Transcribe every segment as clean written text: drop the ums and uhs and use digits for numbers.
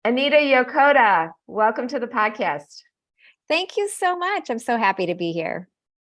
Anita Yokota, welcome to the podcast. Thank you so much. I'm so happy to be here.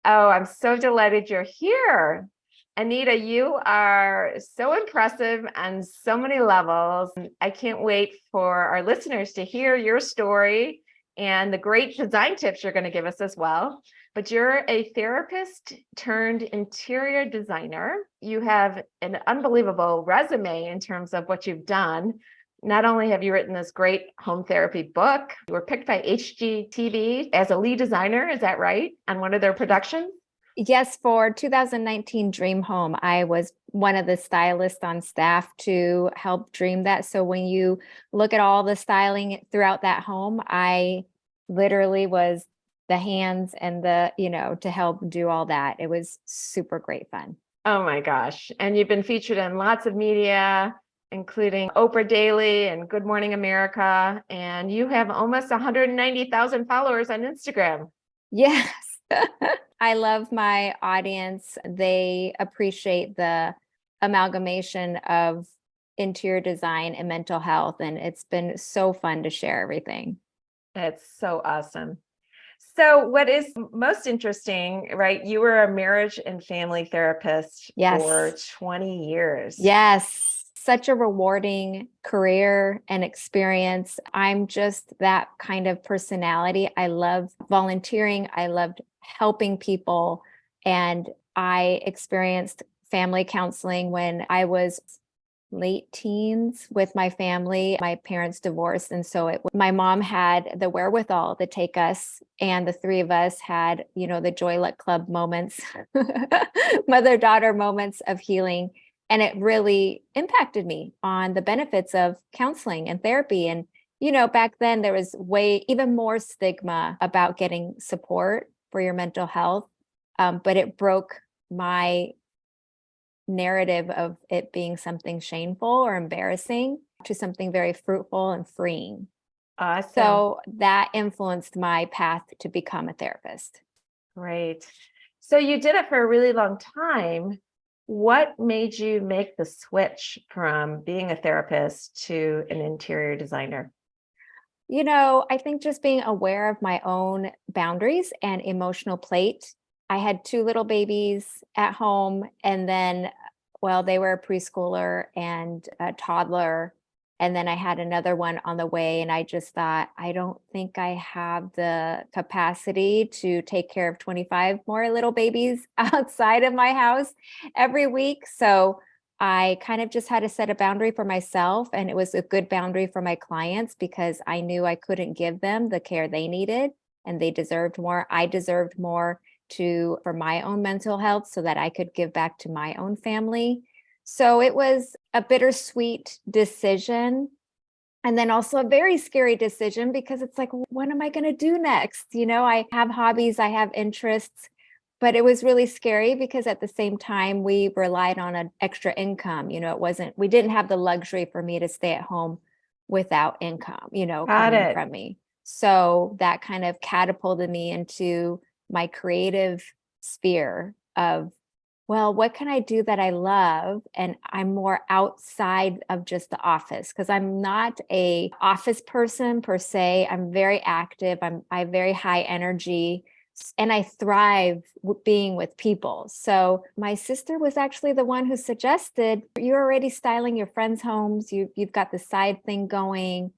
Oh, I'm so delighted you're here. Anita, you are so impressive on so many levels. I can't wait for our listeners to hear your story and the great design tips you're going to give us as well. But you're a therapist turned interior designer. You have an unbelievable resume in terms of what you've done. Not only have you written this great home therapy book, you were picked by HGTV as a lead designer, is that right? On one of their productions? Yes, for 2019 Dream Home, I was one of the stylists on staff to help dream that. So when you look at all the styling throughout that home, I literally was the hands and to help do all that. It was super great fun. Oh my gosh. And you've been featured in lots of media, including Oprah Daily and Good Morning America. And you have almost 190,000 followers on Instagram. Yes. I love my audience. They appreciate the amalgamation of interior design and mental health. And it's been so fun to share everything. That's so awesome. So, what is most interesting, right? You were a marriage and family therapist for Yes. 20 years. Yes. Such a rewarding career and experience. I'm just that kind of personality. I love volunteering. I loved helping people. And I experienced family counseling when I was late teens with my family. My parents divorced. And so my mom had the wherewithal to take us, and the three of us had, the Joy Luck Club moments, mother-daughter moments of healing. And it really impacted me on the benefits of counseling and therapy. And, back then there was even more stigma about getting support for your mental health. But it broke my narrative of it being something shameful or embarrassing to something very fruitful and freeing. Awesome. So that influenced my path to become a therapist. Great. So you did it for a really long time. What made you make the switch from being a therapist to an interior designer? I think just being aware of my own boundaries and emotional plate. I had two little babies at home, and then, well, they were a preschooler and a toddler. And then I had another one on the way. And I just thought, I don't think I have the capacity to take care of 25 more little babies outside of my house every week. So I kind of just had to set a boundary for myself. And it was a good boundary for my clients because I knew I couldn't give them the care they needed and they deserved more. I deserved more for my own mental health so that I could give back to my own family. So it was a bittersweet decision. And then also a very scary decision because it's like, what am I going to do next? I have hobbies, I have interests, but it was really scary because at the same time, we relied on an extra income. We didn't have the luxury for me to stay at home without income, coming from me. So that kind of catapulted me into my creative sphere of, well, what can I do that I love? And I'm more outside of just the office because I'm not a office person per se. I'm very active. I have very high energy and I thrive being with people. So my sister was actually the one who suggested, you're already styling your friends' homes. You've got the side thing going.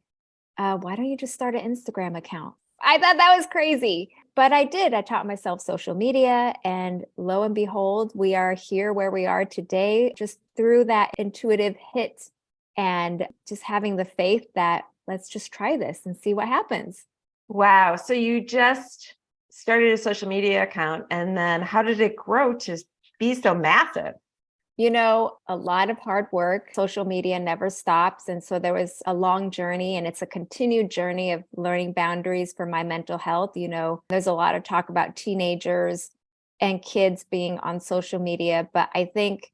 Why don't you just start an Instagram account? I thought that was crazy, but I did. I taught myself social media, and lo and behold, we are here where we are today, just through that intuitive hit and just having the faith that let's just try this and see what happens. Wow. So you just started a social media account, and then how did it grow to be so massive? A lot of hard work. Social media never stops. And so there was a long journey, and it's a continued journey of learning boundaries for my mental health. There's a lot of talk about teenagers and kids being on social media, but I think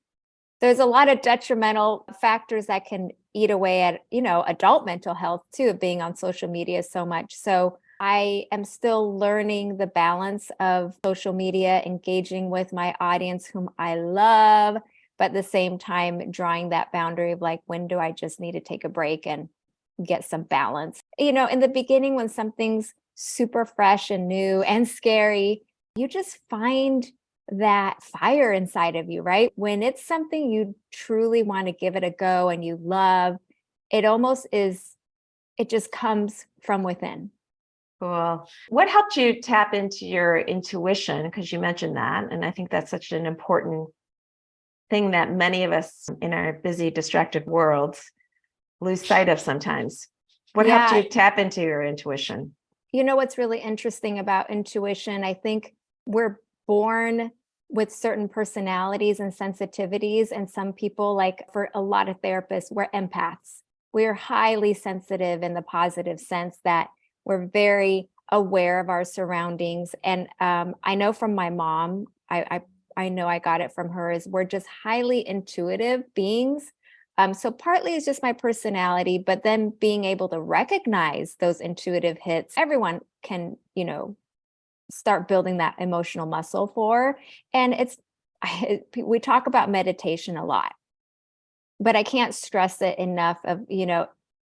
there's a lot of detrimental factors that can eat away at, adult mental health too, of being on social media so much. So I am still learning the balance of social media, engaging with my audience whom I love, but at the same time drawing that boundary of like, when do I just need to take a break and get some balance. In the beginning, when something's super fresh and new and scary, you just find that fire inside of you, right? When it's something you truly want to give it a go and you love, it just comes from within. Cool. What helped you tap into your intuition? Because you mentioned that. And I think that's such an important thing that many of us in our busy, distracted worlds lose sight of sometimes. What helped Yeah. you tap into your intuition? What's really interesting about intuition? I think we're born with certain personalities and sensitivities. And some people, like for a lot of therapists, we're empaths. We're highly sensitive in the positive sense that we're very aware of our surroundings. And I know from my mom, I know I got it from her, is we're just highly intuitive beings. So partly it's just my personality, but then being able to recognize those intuitive hits, everyone can, start building that emotional muscle for. And we talk about meditation a lot, but I can't stress it enough of,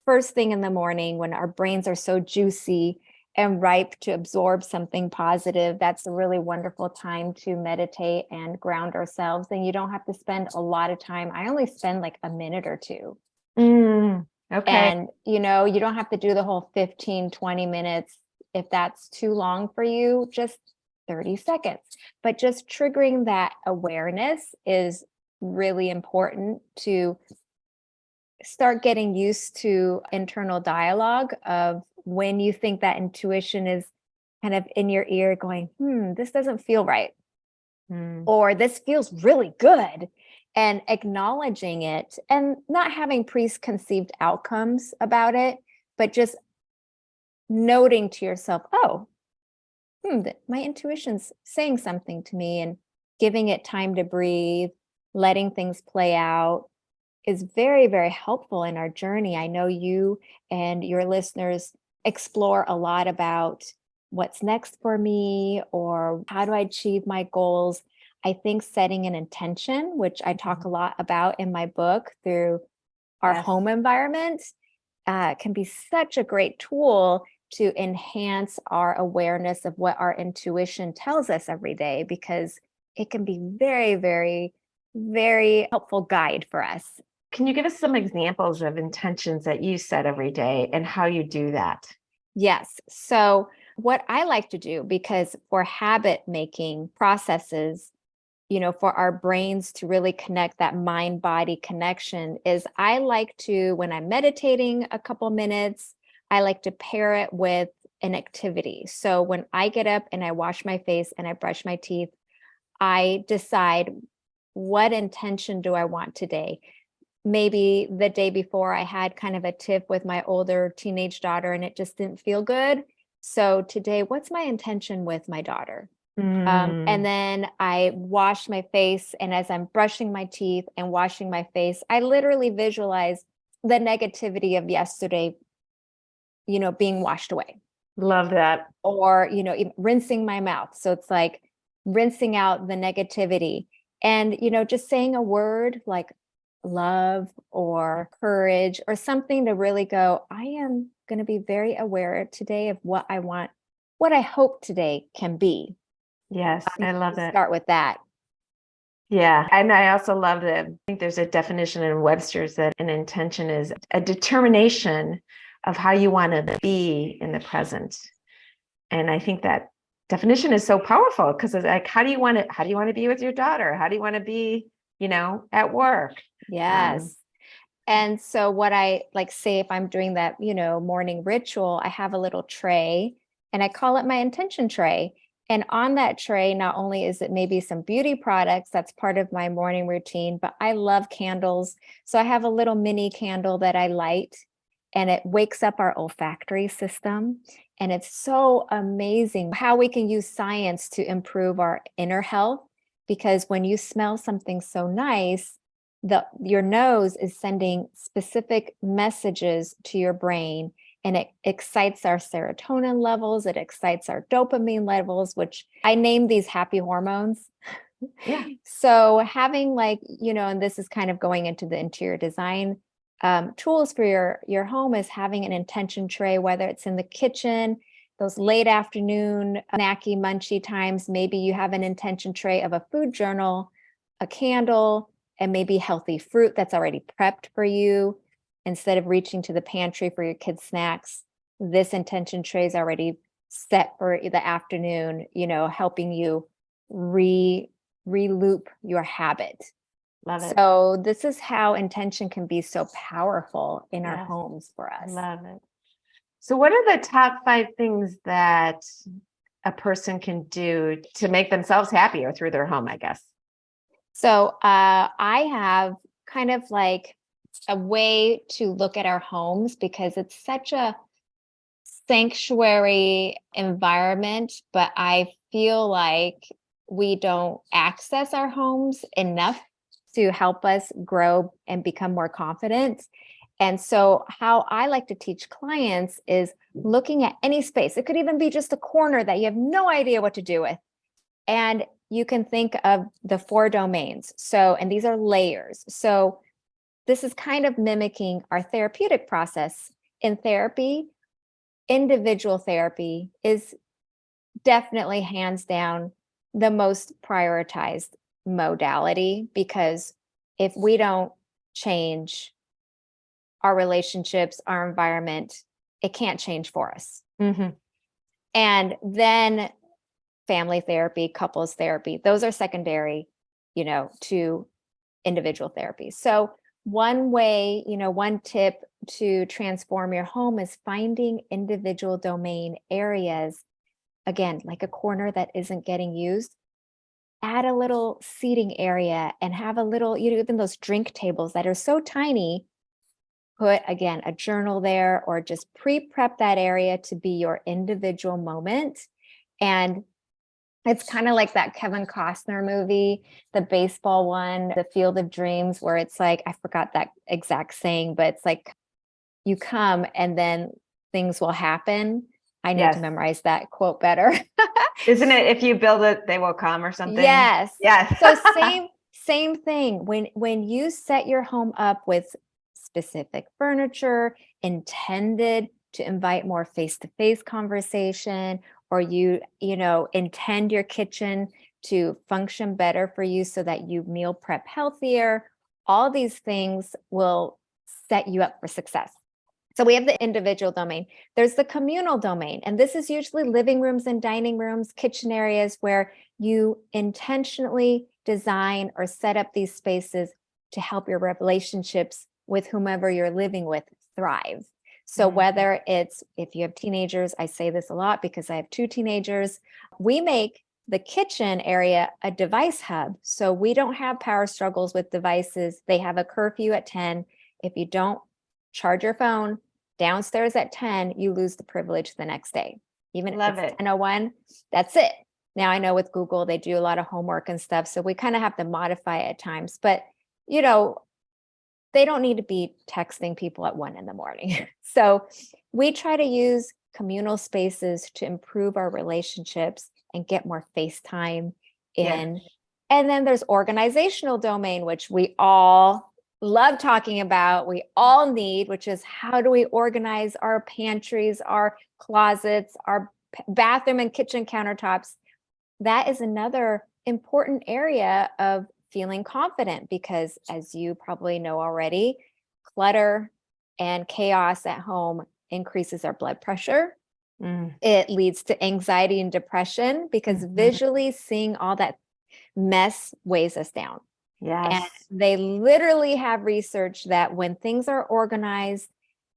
first thing in the morning when our brains are so juicy and ripe to absorb something positive, that's a really wonderful time to meditate and ground ourselves. And you don't have to spend a lot of time. I only spend like a minute or two. Okay. And, you don't have to do the whole 15, 20 minutes. If that's too long for you, just 30 seconds. But just triggering that awareness is really important to start getting used to internal dialogue of when you think that intuition is kind of in your ear going, this doesn't feel right, or this feels really good, and acknowledging it and not having preconceived outcomes about it, but just noting to yourself, oh, my intuition's saying something to me, and giving it time to breathe, letting things play out is very, very helpful in our journey. I know you and your listeners explore a lot about what's next for me or how do I achieve my goals. I think setting an intention, which I talk a lot about in my book through our home environment, can be such a great tool to enhance our awareness of what our intuition tells us every day, because it can be very, very, very helpful guide for us. Can you give us some examples of intentions that you set every day and how you do that? Yes. So what I like to do, because for habit making processes, for our brains to really connect, that mind body connection, is I like to, when I'm meditating a couple minutes, I like to pair it with an activity. So when I get up and I wash my face and I brush my teeth, I decide, what intention do I want today? Maybe the day before I had kind of a tiff with my older teenage daughter and it just didn't feel good. So today, what's my intention with my daughter? And then I wash my face. And as I'm brushing my teeth and washing my face, I literally visualize the negativity of yesterday, being washed away. Love that. Or, even rinsing my mouth. So it's like rinsing out the negativity and, just saying a word like love or courage or something to really go, I am going to be very aware today of what I want, what I hope today can be. Yes, I love it. Start with that. Yeah. And I also love that. I think there's a definition in Webster's that an intention is a determination of how you want to be in the present. And I think that definition is so powerful because it's like, how do you want to be with your daughter? How do you want to be, at work? Yes. And so what I like, say if I'm doing that, morning ritual, I have a little tray and I call it my intention tray. And on that tray, not only is it maybe some beauty products, that's part of my morning routine, but I love candles. So I have a little mini candle that I light and it wakes up our olfactory system. And it's so amazing how we can use science to improve our inner health, because when you smell something so nice, your nose is sending specific messages to your brain, and it excites our serotonin levels, it excites our dopamine levels, which I name these happy hormones. Yeah. So having and this is kind of going into the interior design tools for your home is having an intention tray, whether it's in the kitchen, those late afternoon snacky munchy times. Maybe you have an intention tray of a food journal, a candle, and maybe healthy fruit that's already prepped for you. Instead of reaching to the pantry for your kids' snacks, this intention tray is already set for the afternoon, helping you re-loop your habit. Love it. So this is how intention can be so powerful in our Yes. homes for us. Love it. So what are the top 5 things that a person can do to make themselves happier through their home, I guess? So I have kind of like a way to look at our homes because it's such a sanctuary environment, but I feel like we don't access our homes enough to help us grow and become more confident. And so, how I like to teach clients is looking at any space. It could even be just a corner that you have no idea what to do with. And you can think of the 4 domains. So, and these are layers. So, this is kind of mimicking our therapeutic process. In therapy, individual therapy is definitely hands down the most prioritized modality, because if we don't change our relationships, our environment, it can't change for us. Mm-hmm. And then family therapy, couples therapy, those are secondary, to individual therapy. So one way, one tip to transform your home is finding individual domain areas. Again, like a corner that isn't getting used, add a little seating area and have a little, even those drink tables that are so tiny, put again a journal there or just pre-prep that area to be your individual moment. And it's kind of like that Kevin Costner movie, the baseball one, The Field of Dreams, where it's like, I forgot that exact saying, but it's like you come and then things will happen. I need to Yes. memorize that quote better. Isn't it, if you build it, they will come or something? Yes. Yes. So same thing. When you set your home up with specific furniture intended to invite more face-to-face conversation, or you intend your kitchen to function better for you so that you meal prep healthier, all these things will set you up for success. So we have the individual domain. There's the communal domain, and this is usually living rooms and dining rooms, kitchen areas where you intentionally design or set up these spaces to help your relationships with whomever you're living with thrive. So whether it's, if you have teenagers, I say this a lot because I have 2 teenagers, we make the kitchen area a device hub. So we don't have power struggles with devices. They have a curfew at 10. If you don't charge your phone downstairs at 10, you lose the privilege the next day. Even Love if it's it. 10:01, that's it. Now I know with Google, they do a lot of homework and stuff. So we kind of have to modify it at times, but they don't need to be texting people at 1 a.m. So we try to use communal spaces to improve our relationships and get more face time in. Yes. And then there's organizational domain, which we all love talking about, we all need, which is how do we organize our pantries, our closets, our bathroom and kitchen countertops. That is another important area of feeling confident because, as you probably know already, clutter and chaos at home increases our blood pressure. It leads to anxiety and depression because visually seeing all that mess weighs us down. Yes. And they literally have research that when things are organized,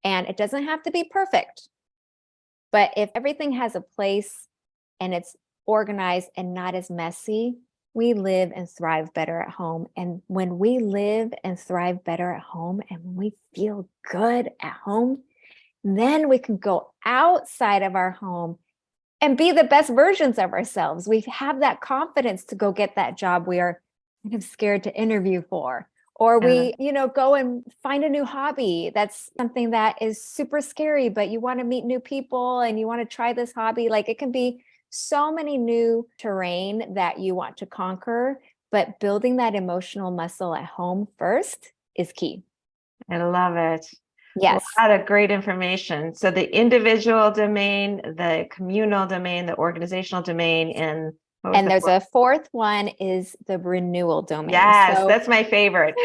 and it doesn't have to be perfect, but if everything has a place and it's organized and not as messy, we live and thrive better at home. And when we live and thrive better at home and when we feel good at home, then we can go outside of our home and be the best versions of ourselves. We have that confidence to go get that job we are kind of scared to interview for, or we, go and find a new hobby. That's something that is super scary, but you want to meet new people and you want to try this hobby. Like it can be so many new terrain that you want to conquer, but building that emotional muscle at home first is key. I love it. A Yes. lot of great information. So the individual domain, the communal domain, the organizational domain, and what was And the there's fourth? a fourth one is the renewal domain. Yes, So that's my favorite.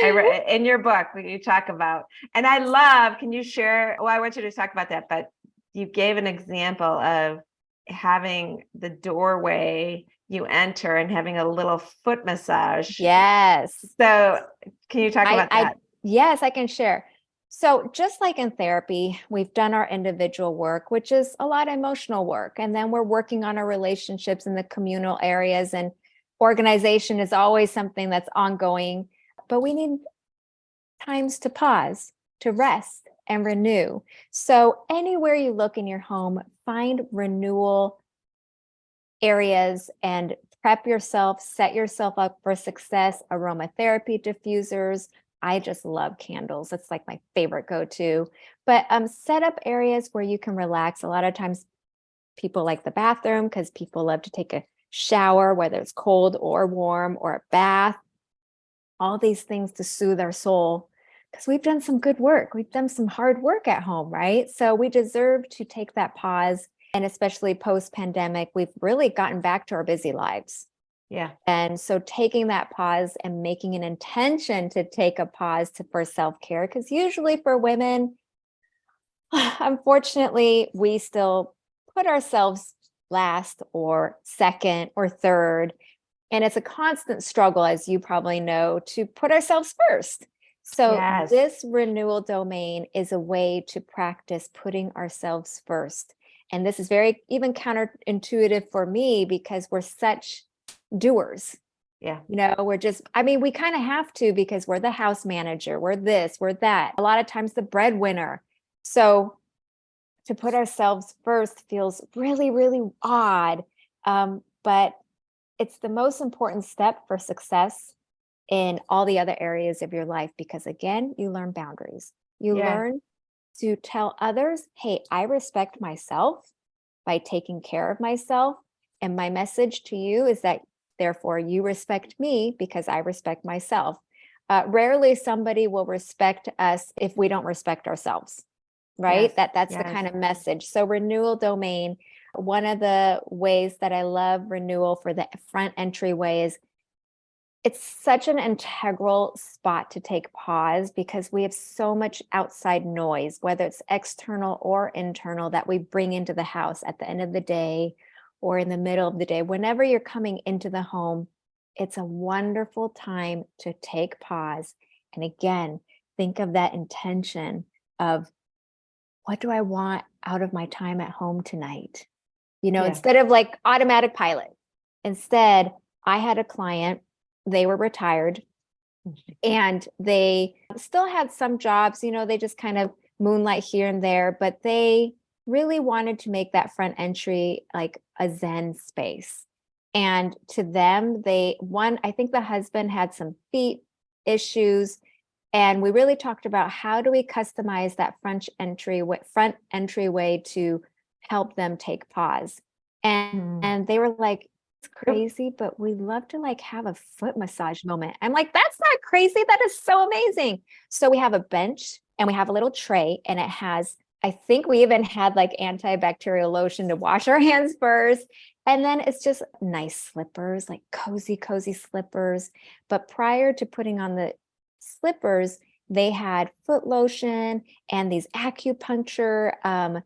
In your book that you talk about, and I love. Can you share? Well, I want you to talk about that, but you gave an example of having the doorway you enter and having a little foot massage. yes. So, can you talk about I that? yes, I can share. So just like in therapy, we've done our individual work, which is a lot of emotional work. And then we're working on our relationships in the communal areas, and organization is always something that's ongoing, but we need times to pause, to rest and renew. So anywhere you look in your home, find renewal areas and prep yourself, set yourself up for success. Aromatherapy diffusers. I just love candles. It's like my favorite go-to. But set up areas where you can relax. A lot of times people like the bathroom because people love to take a shower, whether it's cold or warm, or a bath. All these things to soothe our soul because we've done some good work. We've done some hard work at home, right? So we deserve to take that pause. And especially post pandemic, we've really gotten back to our busy lives. Yeah. And so taking that pause and making an intention to take a pause for self care, because usually for women, unfortunately, we still put ourselves last or second or third. And it's a constant struggle, as you probably know, to put ourselves first. So Yes. this renewal domain is a way to practice putting ourselves first. And this is very even counterintuitive for me because we're such doers. Yeah. We're just, I mean, we kind of have to because we're the house manager, we're this, we're that. A lot of times the breadwinner. So to put ourselves first feels really, really odd. But it's the most important step for success in all the other areas of your life because, again, you learn boundaries. You Yeah. learn to tell others, hey, I respect myself by taking care of myself. And my message to you is that, therefore, you respect me because I respect myself. Rarely somebody will respect us if we don't respect ourselves, right? Yes. That's the Yes. kind of message. So renewal domain, one of the ways that I love renewal for the front entryway is it's such an integral spot to take pause because we have so much outside noise, whether it's external or internal, that we bring into the house at the end of the day or in the middle of the day. Whenever you're coming into the home, it's a wonderful time to take pause. And again, think of that intention of what do I want out of my time at home tonight? Yeah. Instead of like automatic pilot, instead, I had a client, they were retired and they still had some jobs, they just kind of moonlight here and there, but they really wanted to make that front entry like a Zen space. And to them, I think the husband had some feet issues. And we really talked about how do we customize that front entryway to help them take pause. And they were like, it's crazy, but we love to like have a foot massage moment. I'm like, that's not crazy. That is so amazing. So we have a bench and we have a little tray and it has, I think we even had like antibacterial lotion to wash our hands first. And then it's just nice slippers, like cozy, cozy slippers. But prior to putting on the slippers, they had foot lotion and these acupuncture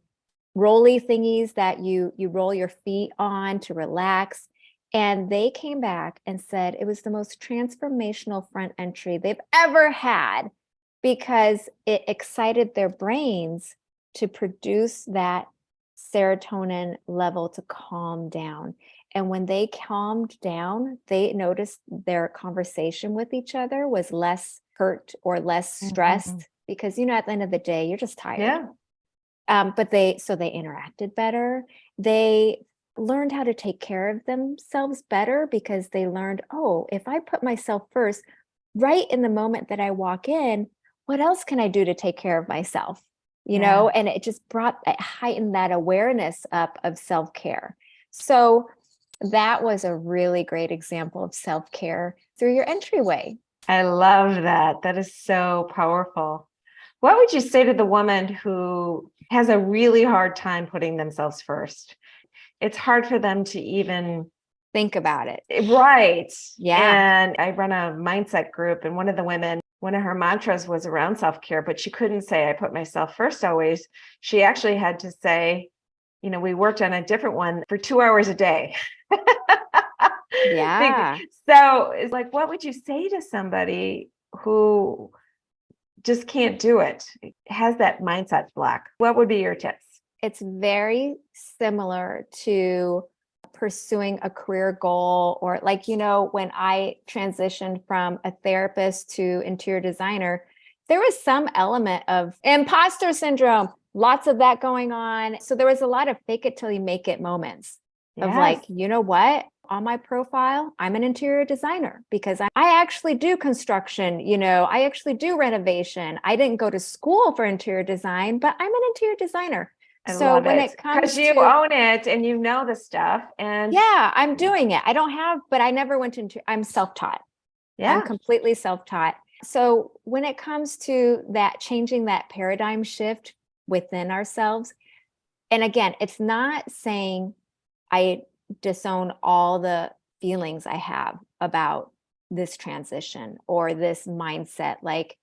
rolly thingies that you roll your feet on to relax. And they came back and said it was the most transformational front entry they've ever had because it excited their brains to produce that serotonin level to calm down. And when they calmed down, they noticed their conversation with each other was less hurt or less stressed because, at the end of the day, you're just tired. Yeah. But they interacted better. They learned how to take care of themselves better because they learned, oh, if I put myself first, right in the moment that I walk in, what else can I do to take care of myself? Yeah. And it just heightened that awareness up of self-care. So that was a really great example of self-care through your entryway. I love that. That is so powerful. What would you say to the woman who has a really hard time putting themselves first? It's hard for them to even Think about it. right. Yeah. And I run a mindset group, and one of the women, one of her mantras was around self-care, but she couldn't say I put myself first always. She actually had to say, we worked on a different one for 2 hours a day. Yeah. So it's like, what would you say to somebody who just can't do it, has that mindset block? What would be your tips? It's very similar to pursuing a career goal, or like, when I transitioned from a therapist to interior designer, there was some element of imposter syndrome, lots of that going on. So there was a lot of fake it till you make it moments of like, Yes. you know what? On my profile, I'm an interior designer because I actually do construction, I actually do renovation. I didn't go to school for interior design, but I'm an interior designer. I So love when it it because comes you to, own it and you know the stuff. And yeah, I'm doing it. I don't have, but I never went into, I'm self-taught. I'm yeah, completely self-taught. So when it comes to that, changing that paradigm shift within ourselves, and again, it's not saying I disown all the feelings I have about this transition or this mindset, like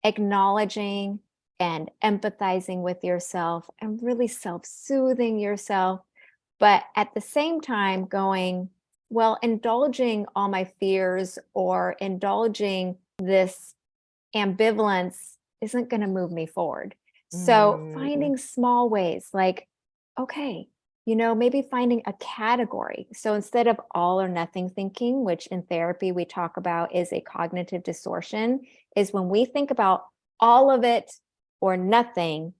acknowledging and empathizing with yourself and really self-soothing yourself, but at the same time going, well, indulging all my fears or indulging this ambivalence isn't going to move me forward. So mm, finding small ways like, okay, maybe finding a category. So instead of all or nothing thinking, which in therapy we talk about is a cognitive distortion, is when we think about all of it or nothing,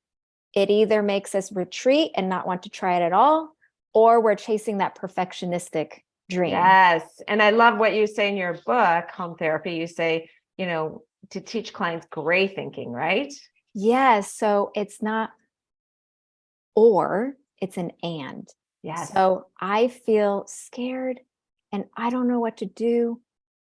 it either makes us retreat and not want to try it at all, or we're chasing that perfectionistic dream. yes. And I love what you say in your book, Home Therapy. You say, to teach clients gray thinking, right? Yes. So it's not or, it's an and. Yes. So I feel scared and I don't know what to do.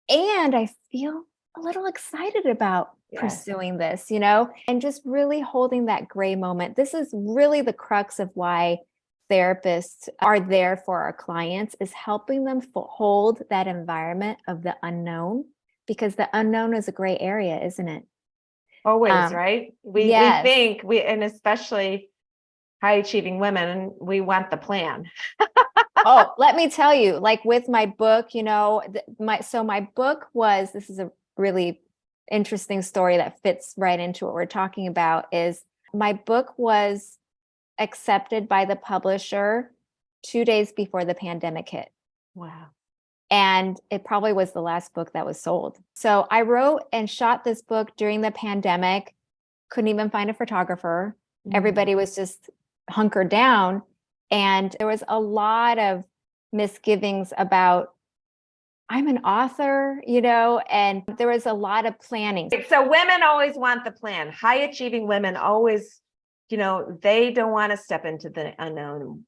And I feel a little excited about Yes. pursuing this, and just really holding that gray moment. This is really the crux of why therapists are there for our clients, is helping them hold that environment of the unknown, because the unknown is a gray area, isn't it? Always, right? We Yes. think and especially high achieving women, we want the plan. Oh, let me tell you, like with my book, my book was, this is a really interesting story that fits right into what we're talking about, is my book was accepted by the publisher 2 days before the pandemic hit. Wow. And it probably was the last book that was sold. So I wrote and shot this book during the pandemic, couldn't even find a photographer. Everybody was just hunkered down. And there was a lot of misgivings about, I'm an author, and there was a lot of planning. So women always want the plan. High achieving women always, they don't want to step into the unknown.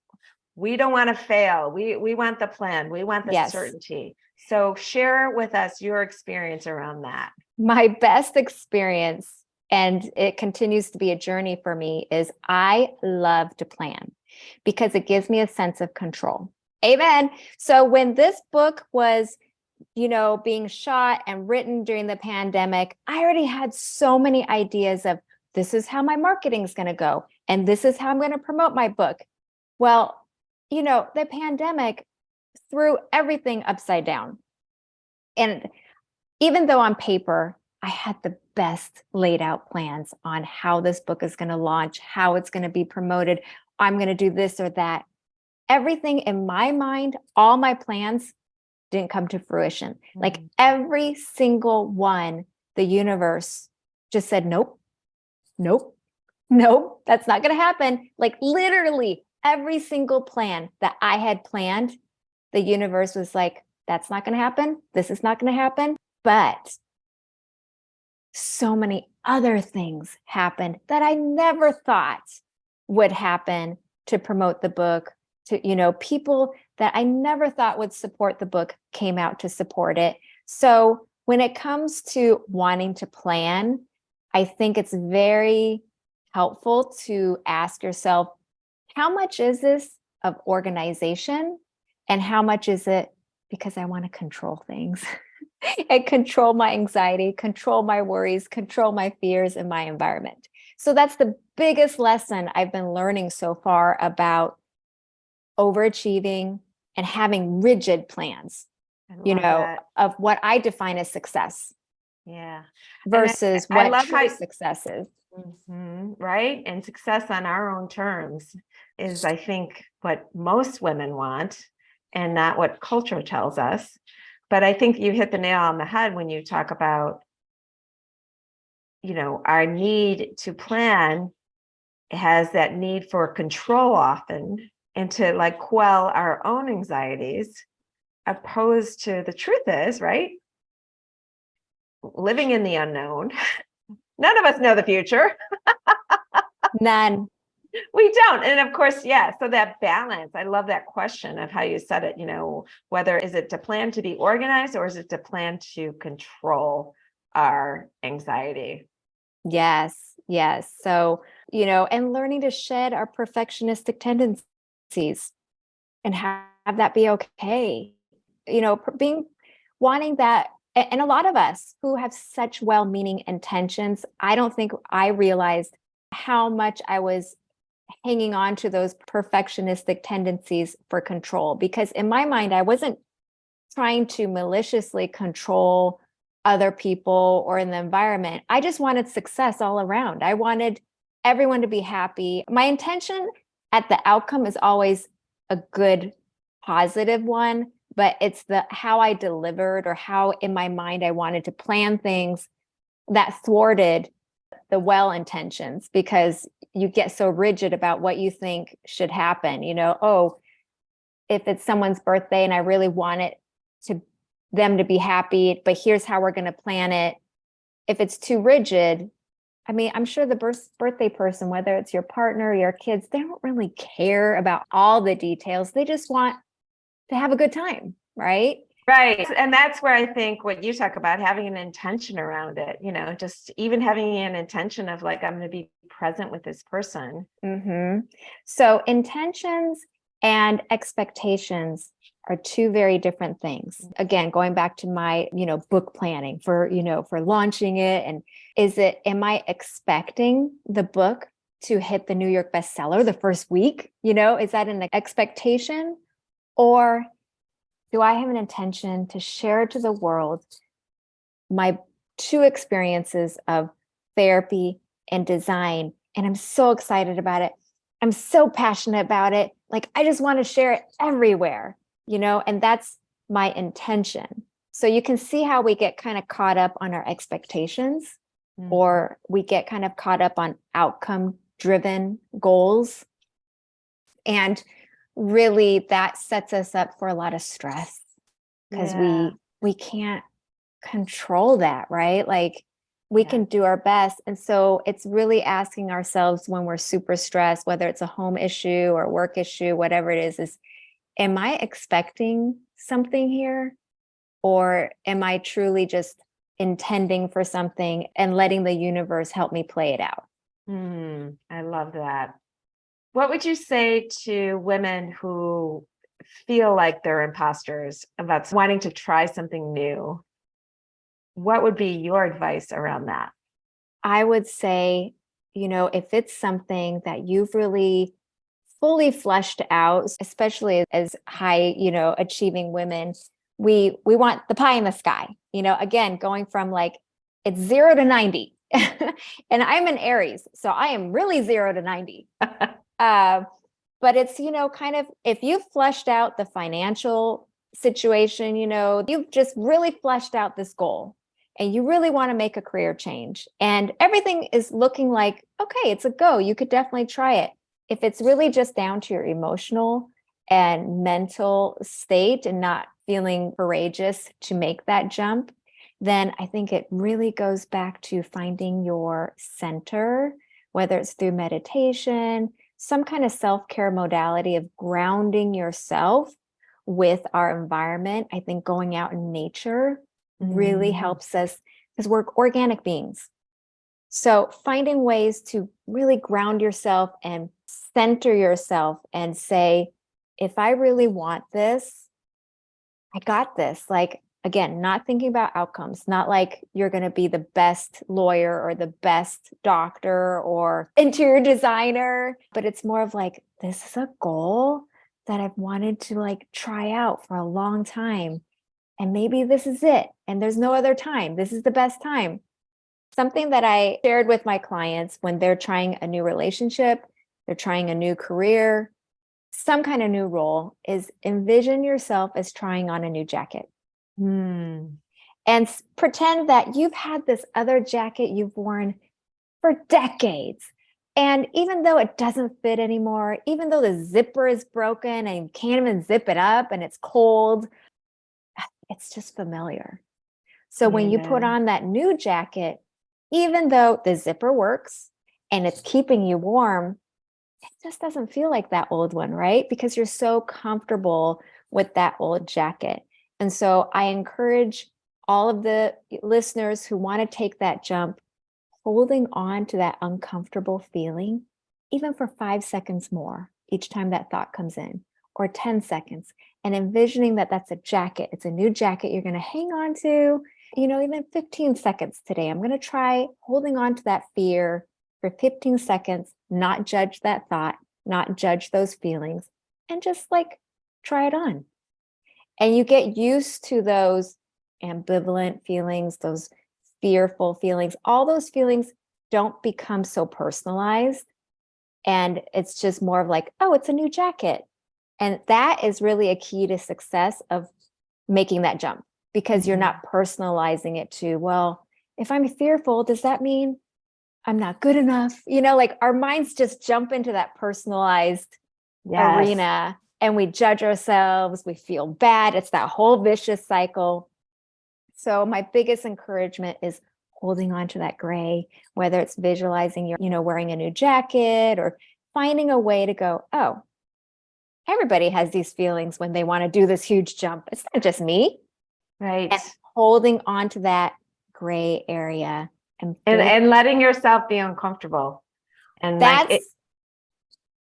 We don't want to fail. We want the plan. We want the Yes. certainty. So share with us your experience around that. My best experience, and it continues to be a journey for me, is I love to plan because it gives me a sense of control. Amen. So when this book was, being shot and written during the pandemic, I already had so many ideas of, this is how my marketing is going to go, and this is how I'm going to promote my book. Well, the pandemic threw everything upside down. And even though on paper, I had the best laid out plans on how this book is going to launch, how it's going to be promoted, I'm going to do this or that, everything in my mind, all my plans didn't come to fruition. Like every single one, the universe just said, nope, nope, nope, that's not going to happen. Like literally every single plan that I had planned, the universe was like, that's not going to happen. This is not going to happen. But so many other things happened that I never thought would happen to promote the book, to, people that I never thought would support the book came out to support it. So when it comes to wanting to plan, I think it's very helpful to ask yourself, how much is this of organization and how much is it because I want to control things and control my anxiety, control my worries, control my fears in my environment. So that's the biggest lesson I've been learning so far about overachieving and having rigid plans, of what I define as success. Yeah. Versus I what love true how success is. right. And success on our own terms is, I think, what most women want and not what culture tells us. But I think you hit the nail on the head when you talk about, our need to plan has that need for control often and to like quell our own anxieties, opposed to the truth is, right? Living in the unknown. None of us know the future. None. We don't. And of course, yeah. So that balance, I love that question of how you said it, whether is it to plan to be organized or is it to plan to control our anxiety? Yes. Yes. So, and learning to shed our perfectionistic tendencies and have that be okay. Being wanting that. And a lot of us who have such well-meaning intentions, I don't think I realized how much I was hanging on to those perfectionistic tendencies for control, because in my mind, I wasn't trying to maliciously control other people or in the environment. I just wanted success all around. I wanted everyone to be happy. My intention at the outcome is always a good, positive one, but it's the how I delivered or how in my mind I wanted to plan things that thwarted the well intentions, because you get so rigid about what you think should happen. Oh, if it's someone's birthday and I really want it to them to be happy, but here's how we're going to plan it. If it's too rigid, I mean, I'm sure the birthday person, whether it's your partner or your kids, they don't really care about all the details. They just want to have a good time, right? Right. And that's where I think what you talk about, having an intention around it, just even having an intention of like, I'm going to be present with this person. So intentions and expectations are two very different things. Again, going back to my, book planning for launching it. And am I expecting the book to hit the New York bestseller the first week? Is that an expectation? Or do I have an intention to share to the world my two experiences of therapy and design? And I'm so excited about it. I'm so passionate about it. Like, I just want to share it everywhere, and that's my intention. So you can see how we get kind of caught up on our expectations, or we get kind of caught up on outcome driven goals. And really that sets us up for a lot of stress, because we can't control that, right? Like, we can do our best. And so it's really asking ourselves when we're super stressed, whether it's a home issue or work issue, whatever it is am I expecting something here? Or am I truly just intending for something and letting the universe help me play it out? I love that. What would you say to women who feel like they're imposters about wanting to try something new? What would be your advice around that? I would say, if it's something that you've really fully fleshed out, especially as high, achieving women, we want the pie in the sky, again, going from like, it's 0 to 90. And I'm an Aries, so I am really 0 to 90. But it's, kind of, if you've fleshed out the financial situation, you've just really fleshed out this goal and you really want to make a career change and everything is looking like, okay, it's a go. You could definitely try it. If it's really just down to your emotional and mental state and not feeling courageous to make that jump, then I think it really goes back to finding your center, whether it's through meditation, some kind of self-care modality of grounding yourself with our environment. I think going out in nature really helps us, because we're organic beings. So finding ways to really ground yourself and center yourself and say, if I really want this, I got this. Like, again, not thinking about outcomes, not like you're going to be the best lawyer or the best doctor or interior designer, but it's more of like, this is a goal that I've wanted to like try out for a long time. And maybe this is it. And there's no other time. This is the best time. Something that I shared with my clients when they're trying a new relationship, they're trying a new career, some kind of new role, is envision yourself as trying on a new jacket. Hmm. And pretend that you've had this other jacket you've worn for decades. And even though it doesn't fit anymore, even though the zipper is broken and you can't even zip it up and it's cold, it's just familiar. So when you put Yeah. on that new jacket, even though the zipper works and it's keeping you warm, it just doesn't feel like that old one, right? Because you're so comfortable with that old jacket. And so I encourage all of the listeners who want to take that jump, holding on to that uncomfortable feeling, even for 5 seconds more each time that thought comes in, or 10 seconds, and envisioning that that's a jacket. It's a new jacket you're going to hang on to, even 15 seconds today. I'm going to try holding on to that fear for 15 seconds, not judge that thought, not judge those feelings, and just like try it on. And you get used to those ambivalent feelings, those fearful feelings. All those feelings don't become so personalized. And it's just more of like, oh, it's a new jacket. And that is really a key to success of making that jump, because you're not personalizing it to, well, if I'm fearful, does that mean I'm not good enough? Like our minds just jump into that personalized Yes. arena and we judge ourselves, we feel bad. It's that whole vicious cycle. So my biggest encouragement is holding on to that gray, whether it's visualizing you're, wearing a new jacket or finding a way to go, oh, everybody has these feelings when they want to do this huge jump. It's not just me. Right. And holding on to that gray area And letting yourself be uncomfortable. And like it, that's,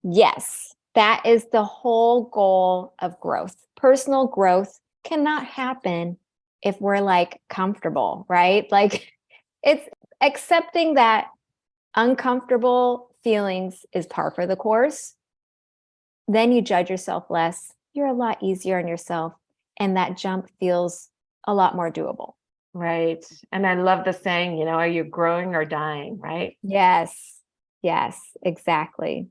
yes, that is the whole goal of growth. Personal growth cannot happen if we're like comfortable, right? Like it's accepting that uncomfortable feelings is par for the course. Then you judge yourself less. You're a lot easier on yourself. And that jump feels a lot more doable. right. And I love the saying, are you growing or dying, right? Yes. Yes, exactly.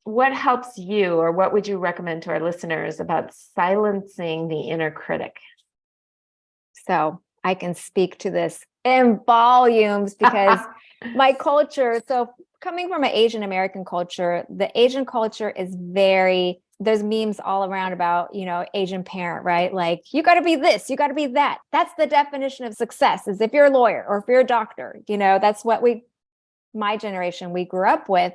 What helps you, or what would you recommend to our listeners about silencing the inner critic? So I can speak to this in volumes because my culture, so coming from an Asian American culture, the Asian culture is there's memes all around about, Asian parent, right? Like, you got to be this, you got to be that. That's the definition of success, is if you're a lawyer or if you're a doctor, that's what my generation, we grew up with.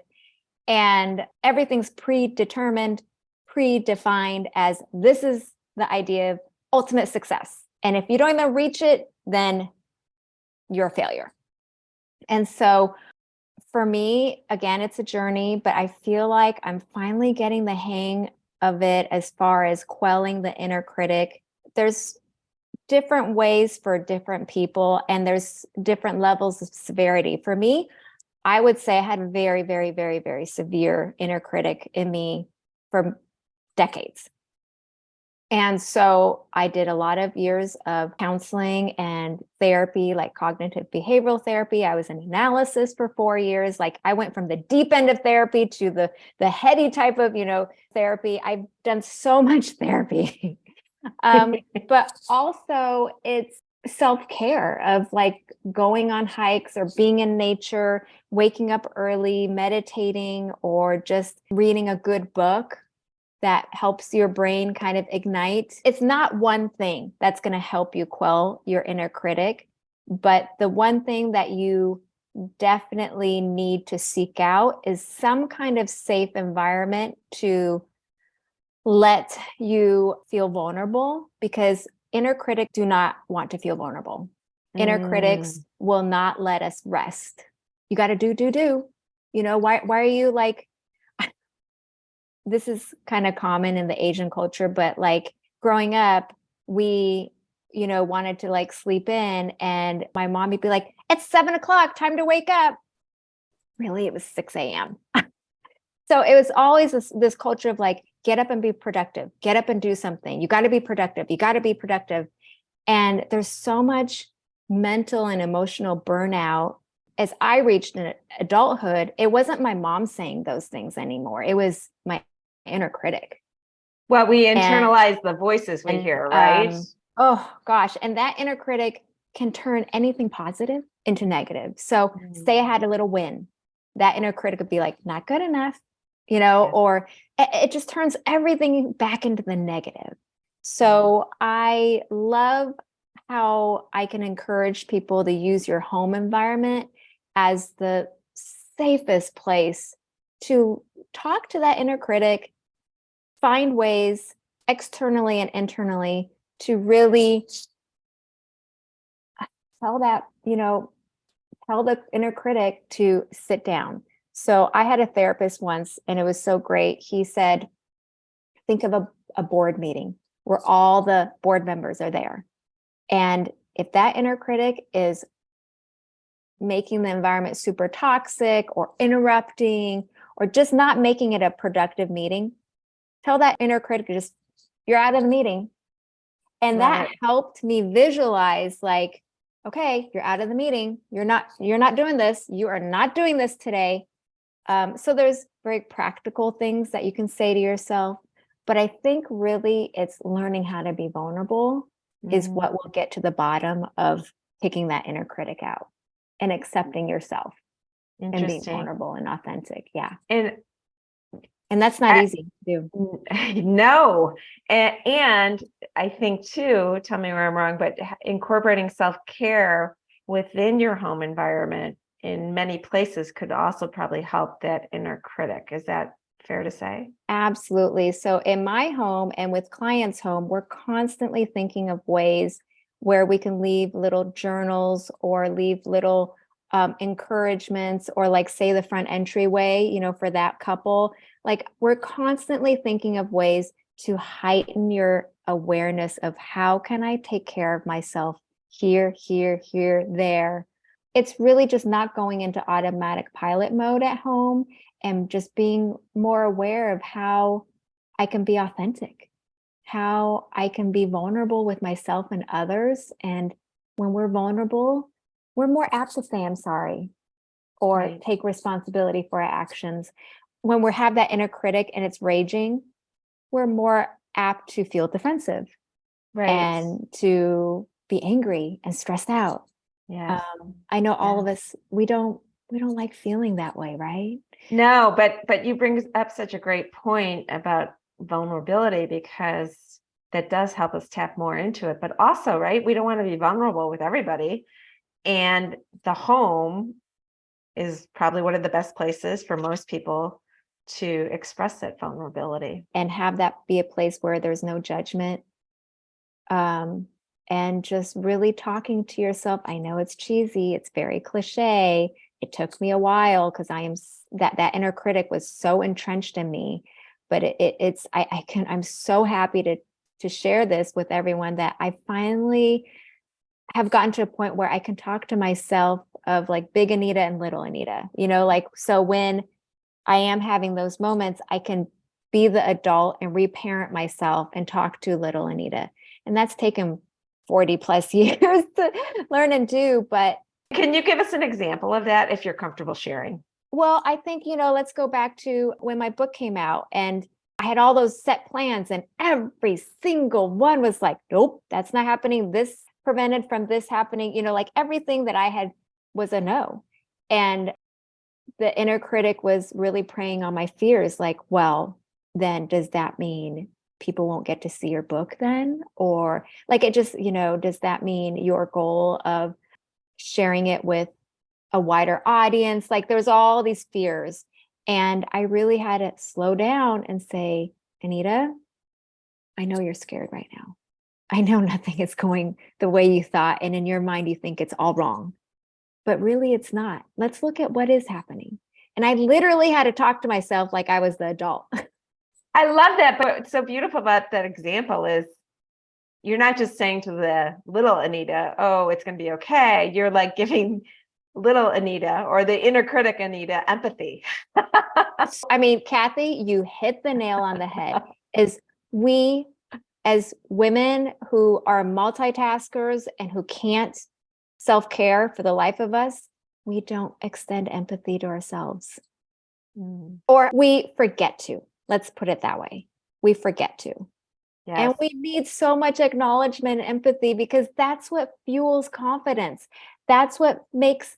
And everything's predetermined, predefined as this is the idea of ultimate success. And if you don't even reach it, then you're a failure. And so for me, again, it's a journey, but I feel like I'm finally getting the hang of it as far as quelling the inner critic. There's different ways for different people, and there's different levels of severity. For me, I would say I had a very, very, very, very severe inner critic in me for decades. And so I did a lot of years of counseling and therapy, like cognitive behavioral therapy. I was in analysis for 4 years. Like I went from the deep end of therapy to the heady type of, therapy. I've done so much therapy. But also it's self-care of like going on hikes or being in nature, waking up early, meditating, or just reading a good book that helps your brain kind of ignite. It's not one thing that's going to help you quell your inner critic, but the one thing that you definitely need to seek out is some kind of safe environment to let you feel vulnerable, because inner critics do not want to feel vulnerable. Inner critics will not let us rest. You got to do. Why are you like, this is kind of common in the Asian culture, but like growing up, we, wanted to like sleep in, and my mom would be like, it's 7 o'clock, time to wake up. Really, it was 6 a.m. So it was always this culture of like, get up and be productive, get up and do something. You got to be productive. You got to be productive. And there's so much mental and emotional burnout. As I reached adulthood, it wasn't my mom saying those things anymore. It was my inner critic. Well, we And, internalize the voices we hear, right? oh gosh. And that inner critic can turn anything positive into negative. So say I had a little win, that inner critic would be like, not good enough, or it just turns everything back into the negative. So I love how I can encourage people to use your home environment as the safest place to talk to that inner critic, find ways externally and internally to really tell that, tell the inner critic to sit down. So I had a therapist once, and it was so great. He said, think of a board meeting where all the board members are there. And if that inner critic is making the environment super toxic or interrupting or just not making it a productive meeting, tell that inner critic, just, you're out of the meeting. And that helped me visualize like, okay, you're out of the meeting. You're not doing this. You are not doing this today. So there's very practical things that you can say to yourself. But I think really it's learning how to be vulnerable is what will get to the bottom of taking that inner critic out and accepting yourself and being vulnerable and authentic. Yeah. And that's not easy to do. No. And I think too, tell me where I'm wrong, but incorporating self-care within your home environment in many places could also probably help that inner critic. Is that fair to say? Absolutely. So in my home and with clients' home, we're constantly thinking of ways where we can leave little journals or leave little encouragements, or like say the front entryway, for that couple. Like we're constantly thinking of ways to heighten your awareness of how can I take care of myself here, there. It's really just not going into automatic pilot mode at home and just being more aware of how I can be authentic, how I can be vulnerable with myself and others. And when we're vulnerable, we're more apt to say, I'm sorry, or take responsibility for our actions. When we have that inner critic and it's raging, we're more apt to feel defensive and to be angry and stressed out. Yeah. I know all of us, we don't like feeling that way, right? No, but you bring up such a great point about vulnerability, because that does help us tap more into it. But also, right, we don't want to be vulnerable with everybody. And the home is probably one of the best places for most people to express that vulnerability. And have that be a place where there's no judgment. And just really talking to yourself. I know it's cheesy, it's very cliche. It took me a while because that inner critic was so entrenched in me. But I'm so happy to share this with everyone, that I finally have gotten to a point where I can talk to myself of like big Anita and little Anita, so when I am having those moments, I can be the adult and reparent myself and talk to little Anita. And that's taken 40 plus years to learn and do. But can you give us an example of that if you're comfortable sharing? Well, I think, let's go back to when my book came out and I had all those set plans, and every single one was like, nope, that's not happening. This prevented from this happening, like everything that I had was a no. And the inner critic was really preying on my fears. Like, well, then does that mean people won't get to see your book then? Or like, it just, does that mean your goal of sharing it with a wider audience? Like there's all these fears. And I really had to slow down and say, Anita, I know you're scared right now. I know nothing is going the way you thought. And in your mind, you think it's all wrong. but really it's not. Let's look at what is happening. And I literally had to talk to myself like I was the adult. I love that. But what's so beautiful about that example is you're not just saying to the little Anita, oh, it's going to be okay. You're like giving little Anita or the inner critic Anita empathy. I mean, Kathy, you hit the nail on the head. Is we as women who are multitaskers and who can't self-care for the life of us, we don't extend empathy to ourselves. Or we forget to. Let's put it that way. We forget to. Yes. And we need so much acknowledgement and empathy because that's what fuels confidence. That's what makes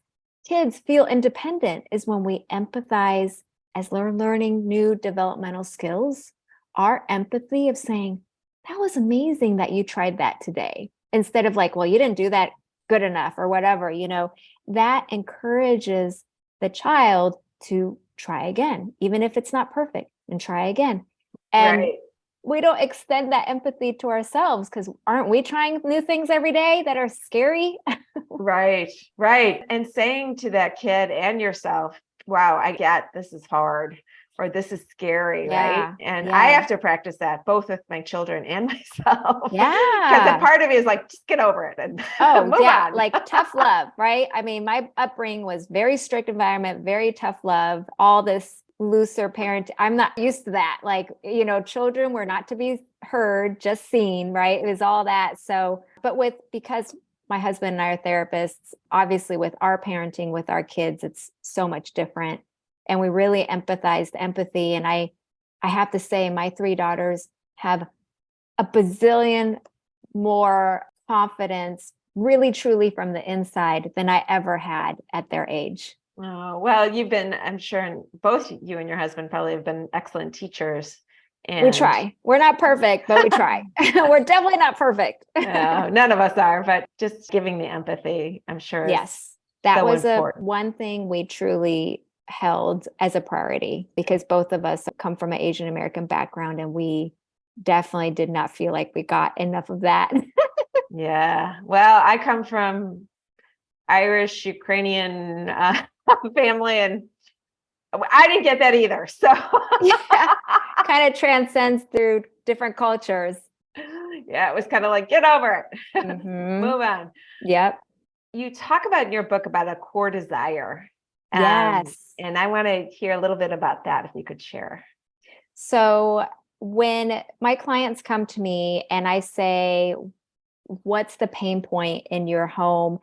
kids feel independent is when we empathize as they're learning new developmental skills. Our empathy of saying, that was amazing that you tried that today. Instead of like, well, you didn't do that good enough or whatever, that encourages the child to try again, even if it's not perfect, and try again. And right. We don't extend that empathy to ourselves because aren't we trying new things every day that are scary? Right, right. And saying to that kid and yourself, wow, I get this is hard or this is scary, right? And I have to practice that both with my children and myself. Because a part of me is like, just get over it and move on. Like tough love, right? I mean, my upbringing was very strict environment, very tough love, all this looser parent. I'm not used to that. Like, children were not to be heard, just seen, right? It was all that. So, but because my husband and I are therapists, obviously with our parenting with our kids, it's so much different. And we really empathize the empathy. And I have to say, my 3 daughters have a bazillion more confidence, really, truly from the inside than I ever had at their age. Oh, well, I'm sure both you and your husband probably have been excellent teachers. And we try. We're not perfect, but we try. We're definitely not perfect. No, none of us are, but just giving the empathy, I'm sure. Yes, that so was important. One thing we truly held as a priority because both of us come from an Asian American background and we definitely did not feel like we got enough of that. Yeah. Well, I come from Irish, Ukrainian family, and I didn't get that either. So kind of transcends through different cultures. Yeah, it was kind of like, get over it, move on. Yep. You talk about in your book about a core desire. Yes. And I want to hear a little bit about that, if you could share. So when my clients come to me and I say, what's the pain point in your home?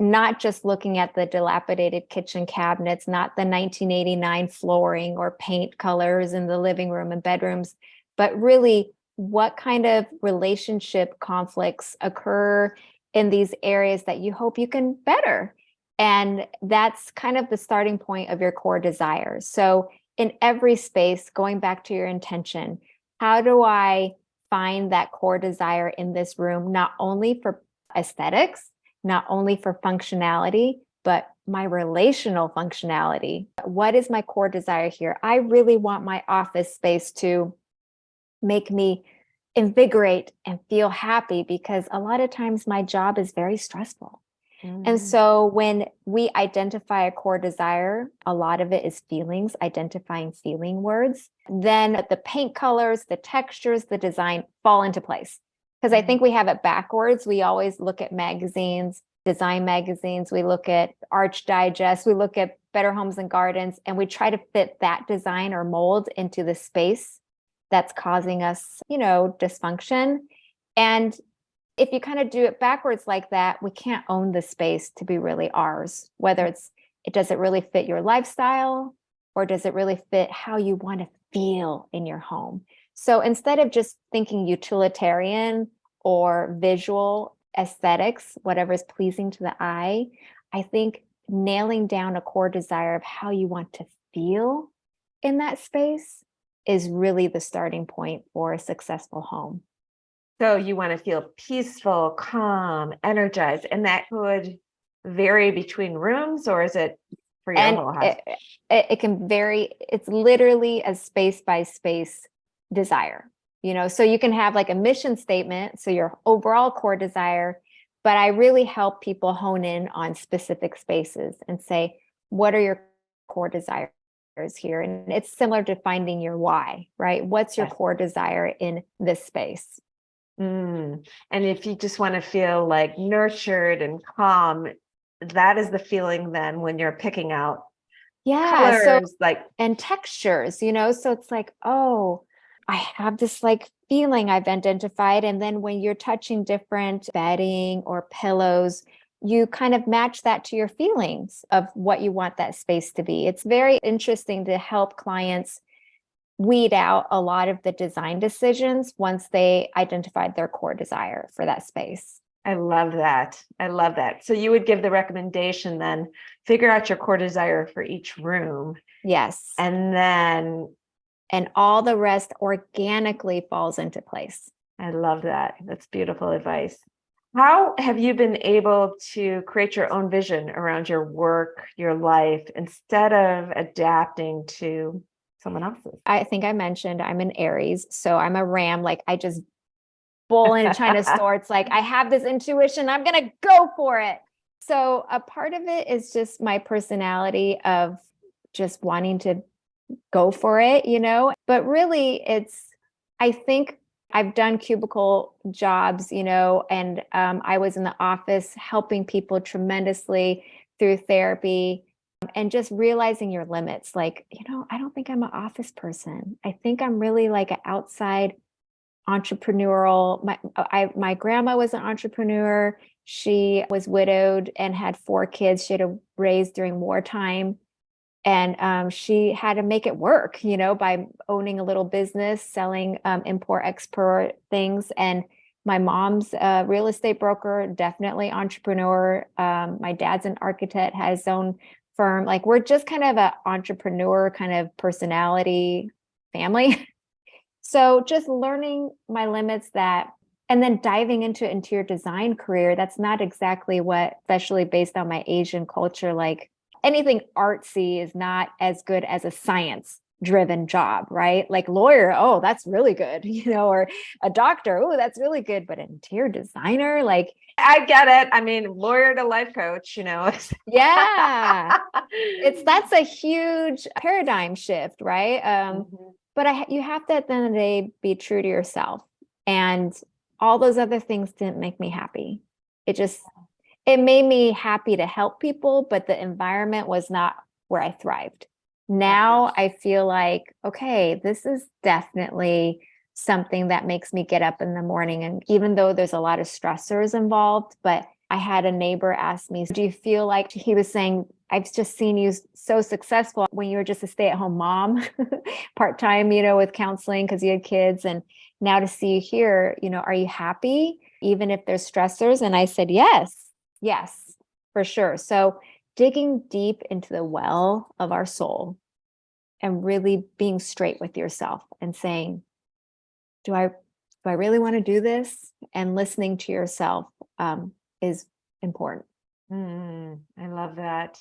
Not just looking at the dilapidated kitchen cabinets, not the 1989 flooring or paint colors in the living room and bedrooms, but really what kind of relationship conflicts occur in these areas that you hope you can better. And that's kind of the starting point of your core desires. So in every space, going back to your intention, how do I find that core desire in this room, not only for aesthetics, not only for functionality, but my relational functionality? What is my core desire here? I really want my office space to make me invigorate and feel happy because a lot of times my job is very stressful. And so when we identify a core desire, a lot of it is feelings, identifying feeling words. Then the paint colors, the textures, the design fall into place. Because I think we have it backwards. We always look at magazines, design magazines. We look at Arch Digest. We look at Better Homes and Gardens, and we try to fit that design or mold into the space that's causing us, dysfunction. And if you kind of do it backwards like that, we can't own the space to be really ours, whether does it really fit your lifestyle or does it really fit how you want to feel in your home? So instead of just thinking utilitarian or visual aesthetics, whatever is pleasing to the eye, I think nailing down a core desire of how you want to feel in that space is really the starting point for a successful home. So you want to feel peaceful, calm, energized, and that would vary between rooms, or is it for your whole house? It can vary. It's literally a space by space desire, so you can have like a mission statement. So your overall core desire, but I really help people hone in on specific spaces and say, what are your core desires here? And it's similar to finding your why, right? What's your Yes. core desire in this space? Mm. And if you just want to feel like nurtured and calm, that is the feeling then when you're picking out Yeah. So, colors, like, and textures, so it's like, oh, I have this like feeling I've identified. And then when you're touching different bedding or pillows, you kind of match that to your feelings of what you want that space to be. It's very interesting to help clients weed out a lot of the design decisions once they identified their core desire for that space. I love that. I love that. So you would give the recommendation then, figure out your core desire for each room, Yes. and then And all the rest organically falls into place. I love that. That's beautiful advice. How have you been able to create your own vision around your work, your life, instead of adapting to someone else's? I think I mentioned I'm an Aries, so I'm a ram. Like I just bull in a China store. It's like I have this intuition, I'm gonna go for it. So a part of it is just my personality of just wanting to go for it, but really I think I've done cubicle jobs, and I was in the office helping people tremendously through therapy and just realizing your limits. Like, I don't think I'm an office person. I think I'm really like an outside entrepreneurial. My grandma was an entrepreneur. She was widowed and had 4 kids she had to raise during wartime. And she had to make it work, by owning a little business, selling import export things. And my mom's a real estate broker, definitely entrepreneur. My dad's an architect, has his own firm. Like we're just kind of an entrepreneur kind of personality family. So just learning my limits and then diving into interior design career, that's not exactly what, especially based on my Asian culture, like anything artsy is not as good as a science driven job, right? Like lawyer, oh, that's really good, or a doctor, oh, that's really good. But an interior designer, like, I get it. I mean, lawyer to life coach, yeah, that's a huge paradigm shift, right? Mhm. But you have to at the end of the day be true to yourself. And all those other things didn't make me happy. It made me happy to help people, but the environment was not where I thrived. Now I feel like, okay, this is definitely something that makes me get up in the morning. And even though there's a lot of stressors involved, but I had a neighbor ask me, do you feel like, he was saying, I've just seen you so successful when you were just a stay-at-home mom, part-time, with counseling because you had kids. And now to see you here, are you happy? Even if there's stressors? And I said, yes, for sure. So digging deep into the well of our soul and really being straight with yourself and saying, do I really want to do this? And listening to yourself is important. I love that.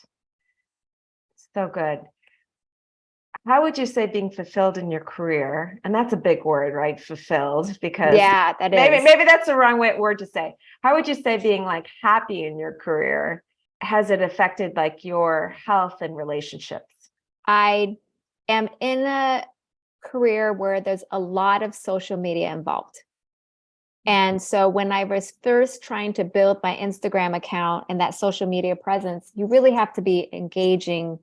So good. How would you say being fulfilled in your career? And that's a big word, right? Fulfilled, because Yeah, that maybe is. maybe that's the wrong word to say. How would you say being like happy in your career, has it affected like your health and relationships? I am in a career where there's a lot of social media involved. And so when I was first trying to build my Instagram account and that social media presence, you really have to be engaging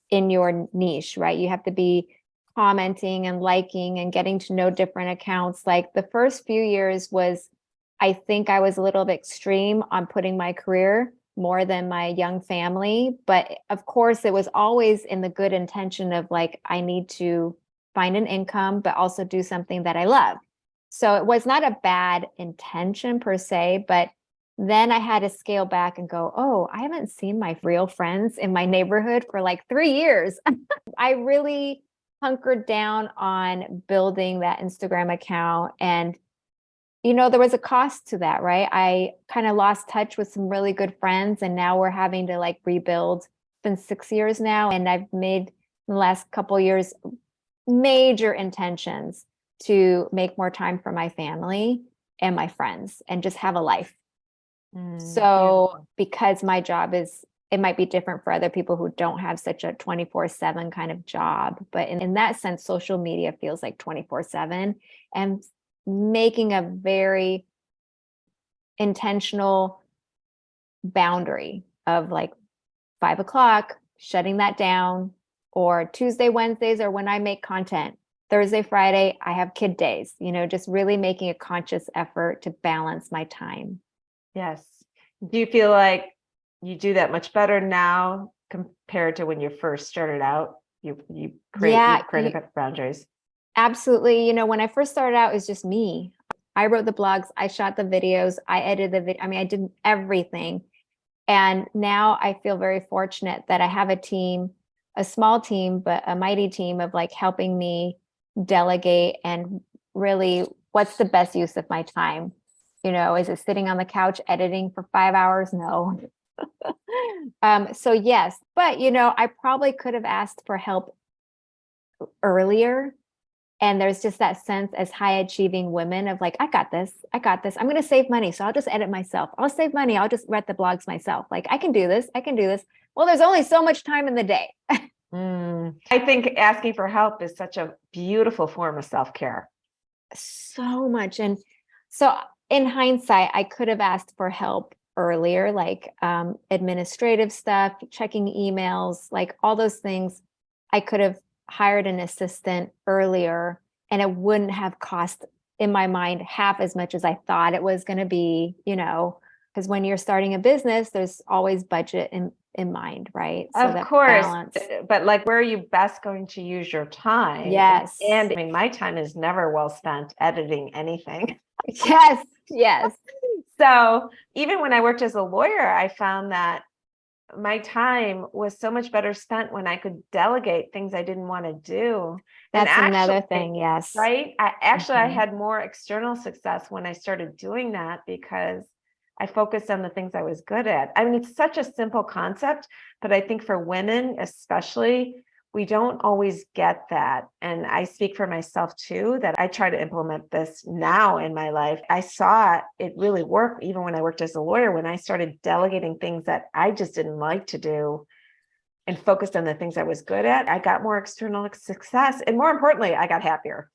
in your niche, right? You have to be commenting and liking and getting to know different accounts. Like the first few years I think I was a little bit extreme on putting my career more than my young family. But of course, it was always in the good intention of like, I need to find an income, but also do something that I love. So it was not a bad intention per se, but then I had to scale back and go, oh, I haven't seen my real friends in my neighborhood for like 3 years. I really hunkered down on building that Instagram account. And, there was a cost to that, right? I kind of lost touch with some really good friends. And now we're having to like rebuild. It's been 6 years now. And I've made in the last couple of years major intentions to make more time for my family and my friends and just have a life. So Beautiful. because my job is, it might be different for other people who don't have such a 24/7 kind of job. But in that sense, social media feels like 24/7 and making a very intentional boundary of like 5 o'clock, shutting that down, or Tuesday, Wednesdays are when I make content. Thursday, Friday, I have kid days, just really making a conscious effort to balance my time. Yes. Do you feel like you do that much better now compared to when you first started out? You Yeah, created boundaries. absolutely. When I first started out, it was just me. I wrote the blogs, I shot the videos, I edited the video. I mean, I did everything. And now I feel very fortunate that I have a team, a small team, but a mighty team of like helping me delegate and really what's the best use of my time? Is it sitting on the couch editing for 5 hours? No. So yes, but I probably could have asked for help earlier. And there's just that sense as high achieving women of like, I got this. I got this. I'm going to save money. So I'll just edit myself. I'll save money. I'll just write the blogs myself. Like, I can do this. I can do this. Well, there's only so much time in the day. I think asking for help is such a beautiful form of self-care. So much. And so in hindsight, I could have asked for help earlier, like administrative stuff, checking emails, like all those things. I could have hired an assistant earlier and it wouldn't have cost in my mind half as much as I thought it was going to be, because when you're starting a business, there's always budget in mind, right? So Of that course, balance. but like, where are you best going to use your time? Yes. And I mean, my time is never well spent editing anything. Yes. Yes. So even when I worked as a lawyer, I found that my time was so much better spent when I could delegate things I didn't want to do. And That's another actually, thing. Yes. right? I Mhm. had more external success when I started doing that because I focused on the things I was good at. I mean, it's such a simple concept, but I think for women, especially, we don't always get that. And I speak for myself too, that I try to implement this now in my life. I saw it really work even when I worked as a lawyer, when I started delegating things that I just didn't like to do and focused on the things I was good at. I got more external success. And more importantly, I got happier.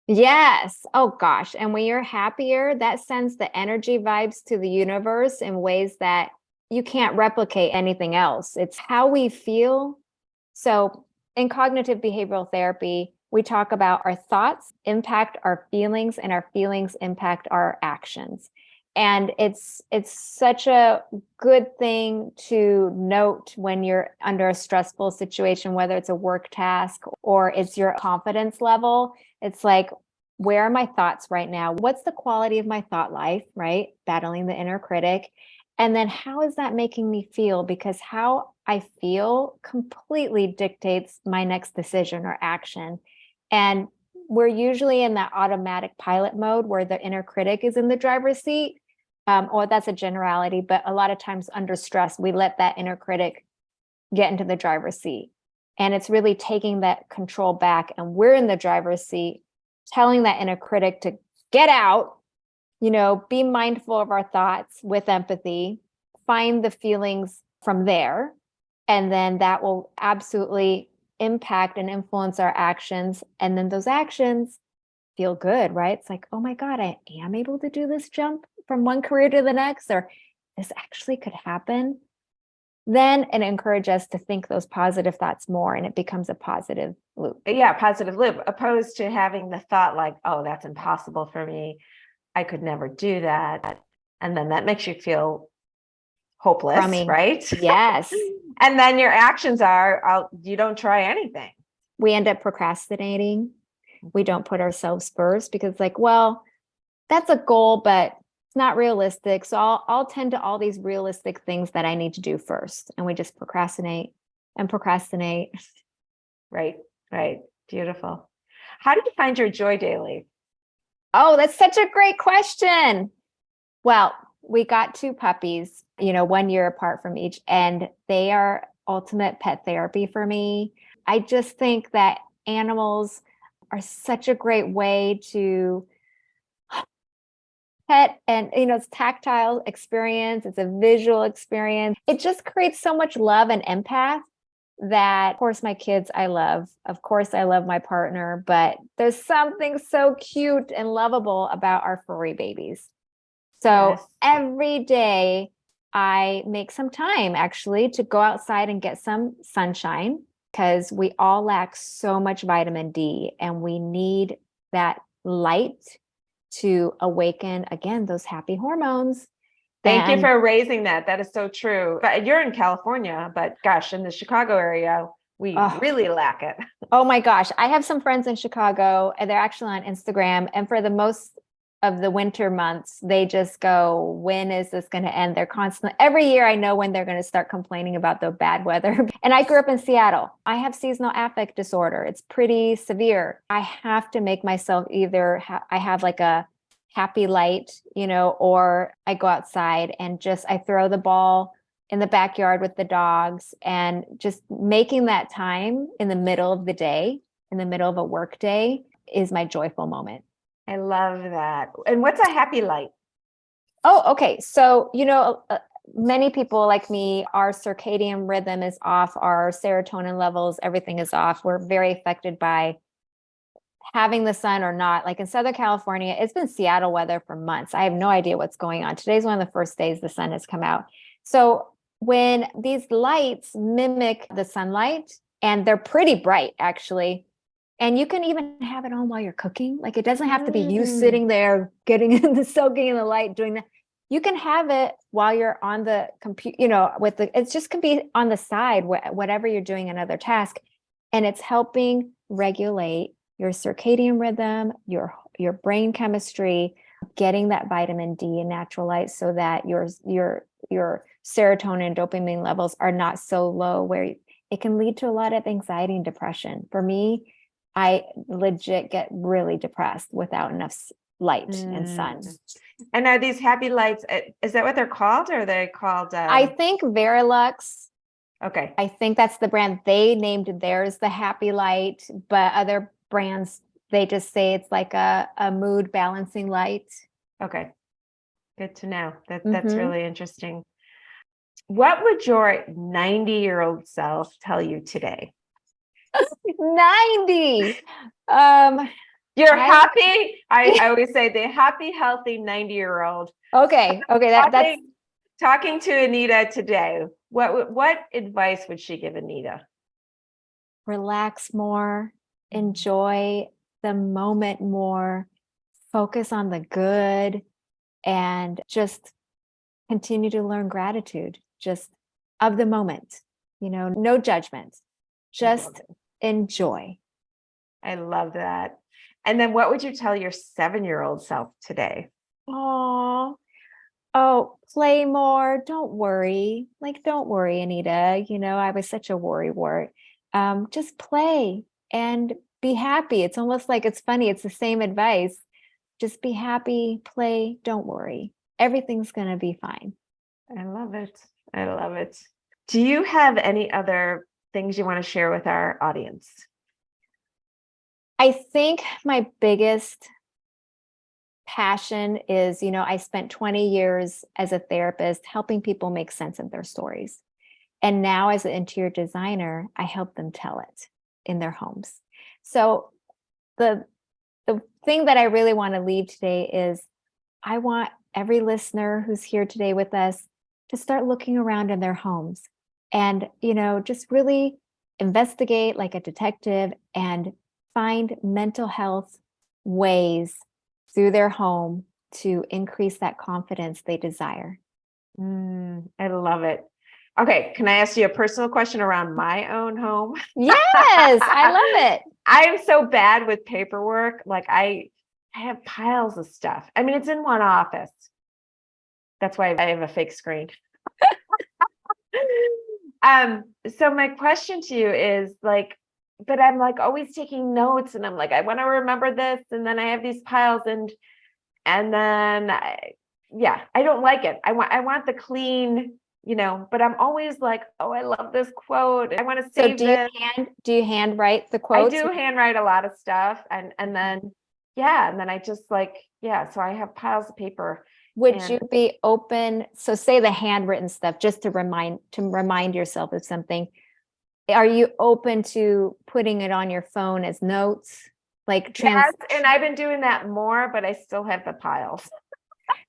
Yes. Oh gosh. And when you're happier, that sends the energy vibes to the universe in ways that you can't replicate anything else. It's how we feel. So in cognitive behavioral therapy, we talk about our thoughts impact our feelings and our feelings impact our actions. And it's such a good thing to note when you're under a stressful situation, whether it's a work task or it's your confidence level. It's like, where are my thoughts right now? What's the quality of my thought life, right? Battling the inner critic. And then how is that making me feel? Because how I feel completely dictates my next decision or action. And we're usually in that automatic pilot mode where the inner critic is in the driver's seat. Or that's a generality, but a lot of times under stress, we let that inner critic get into the driver's seat. And it's really taking that control back, and we're in the driver's seat, telling that inner critic to get out, be mindful of our thoughts with empathy, find the feelings from there. And then that will absolutely impact and influence our actions. And then those actions feel good, right? It's like, oh my God, I am able to do this jump from one career to the next, or this actually could happen. Then it encourages us to think those positive thoughts more, and it becomes a positive loop. Yeah, positive loop, opposed to having the thought like, oh, that's impossible for me. I could never do that. And then that makes you feel hopeless, Crummy. right? Yes. And then your actions are, you don't try anything. We end up procrastinating. We don't put ourselves first because, like, well, that's a goal, but it's not realistic. So I'll tend to all these realistic things that I need to do first. And we just procrastinate and procrastinate. Right, right. Beautiful. How did you find your joy daily? Oh, that's such a great question. Well, we got 2 puppies, 1 year apart from each, and they are ultimate pet therapy for me. I just think that animals are such a great way to pet, and it's tactile experience, it's a visual experience. It just creates so much love and empath that, of course, my kids I love. Of course, I love my partner, but there's something so cute and lovable about our furry babies. So Yes. every day I make some time actually to go outside and get some sunshine, because we all lack so much vitamin D and we need that light to awaken again those happy hormones. Thank you And for raising that. That is so true. But you're in California, but gosh, in the Chicago area, we oh, really lack it. oh my gosh, I have some friends in Chicago and they're actually on Instagram. And for the most of the winter months, they just go, when is this going to end? They're constantly, every year I know when they're going to start complaining about the bad weather. And I grew up in Seattle. I have seasonal affect disorder. It's pretty severe. I have to make myself either, I have like a happy light, or I go outside and just, I throw the ball in the backyard with the dogs, and just making that time in the middle of the day, in the middle of a work day, is my joyful moment. I love that. And what's a happy light? Oh, okay. So, many people like me, our circadian rhythm is off, our serotonin levels, everything is off. We're very affected by having the sun or not. Like in Southern California, it's been Seattle weather for months. I have no idea what's going on. Today's one of the first days the sun has come out. So when these lights mimic the sunlight, and they're pretty bright actually, and you can even have it on while you're cooking. Like it doesn't have to be you sitting there getting in the soaking in the light doing that. You can have it while you're on the computer, it's just can be on the side, whatever you're doing another task. And it's helping regulate your circadian rhythm, your brain chemistry, getting that vitamin D and natural light so that your serotonin and dopamine levels are not so low where it can lead to a lot of anxiety and depression. For me, I legit get really depressed without enough light and sun. And are these happy lights, is that what they're called, or are they called? I think Verilux. Okay. I think that's the brand. They named theirs the Happy Light, but other brands, they just say it's like a mood balancing light. Okay. Good to know. That's really interesting. What would your 90-year-old self tell you today? 90. You're happy. I always say the happy, healthy 90-year-old. Okay. That's talking to Anita today. What advice would she give Anita? Relax more, enjoy the moment more, focus on the good, and just continue to learn gratitude, just of the moment, no judgment, just enjoy. I love that. And then what would you tell your 7-year-old self today? Oh, play more. Don't worry. Don't worry, Anita. I was such a worry wart. Just play and be happy. It's almost like, it's funny. It's the same advice. Just be happy, play, don't worry. Everything's going to be fine. I love it. I love it. Do you have any other things you want to share with our audience? I think my biggest passion is, I spent 20 years as a therapist helping people make sense of their stories. And now as an interior designer, I help them tell it in their homes. So the thing that I really want to leave today is I want every listener who's here today with us to start looking around in their homes and, just really investigate like a detective and find mental health ways through their home to increase that confidence they desire. I love it. Okay, can I ask you a personal question around my own home? Yes, I love it. I'm so bad with paperwork. Like I have piles of stuff. I mean, it's in one office. That's why I have a fake screen. So my question to you is like, but I'm like always taking notes and I'm like, I want to remember this. And then I have these piles and then I don't like it. I want the clean, but I'm always like, oh, I love this quote. I want to save this. Do you handwrite the quotes? I do handwrite a lot of stuff. And then yeah, and then I just like, yeah, so I have piles of paper. Would you And be open? So say the handwritten stuff, just to remind yourself of something. Are you open to putting it on your phone as notes? Like yes, and I've been doing that more, but I still have the piles.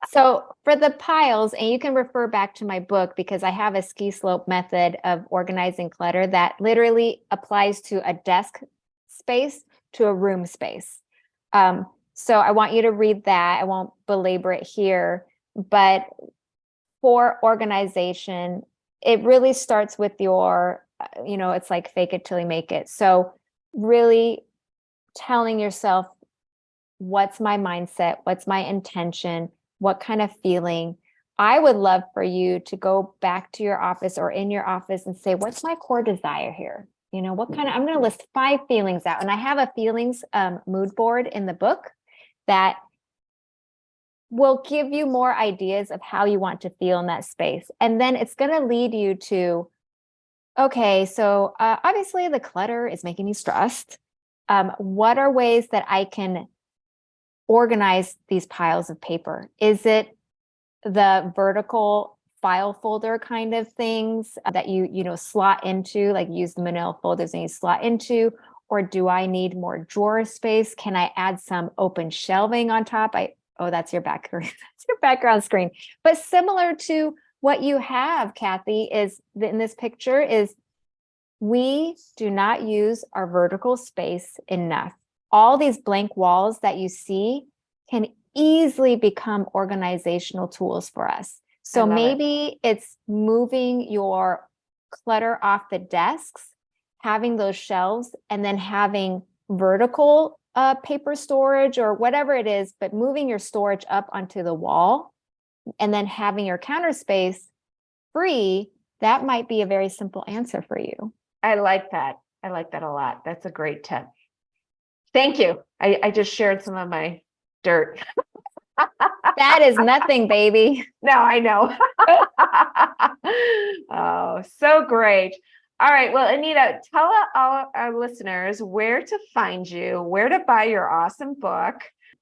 So for the piles, and you can refer back to my book because I have a ski slope method of organizing clutter that literally applies to a desk space to a room space. So I want you to read that. I won't belabor it here, but for organization, it really starts with your, it's like fake it till you make it. So really telling yourself, what's my mindset? What's my intention? What kind of feeling? I would love for you to go back to your office or in your office and say, what's my core desire here? What kind of, I'm going to list 5 feelings out. And I have a feelings mood board in the book that will give you more ideas of how you want to feel in that space. And then it's going to lead you to, okay, so obviously the clutter is making me stressed. What are ways that I can organize these piles of paper? Is it the vertical file folder kind of things that you slot into, like use the manila folders and you slot into? Or do I need more drawer space? Can I add some open shelving on top? Oh, that's your background. That's your background screen. But similar to what you have, Kathy, is in this picture is we do not use our vertical space enough. All these blank walls that you see can easily become organizational tools for us. So maybe it's moving your clutter off the desks, having those shelves, and then having vertical paper storage or whatever it is, but moving your storage up onto the wall and then having your counter space free. That might be a very simple answer for you. I like that. I like that a lot. That's a great tip. Thank you. I just shared some of my dirt. That is nothing, baby. No, I know. Oh, so great. All right. Well, Anita, tell all our listeners where to find you, where to buy your awesome book,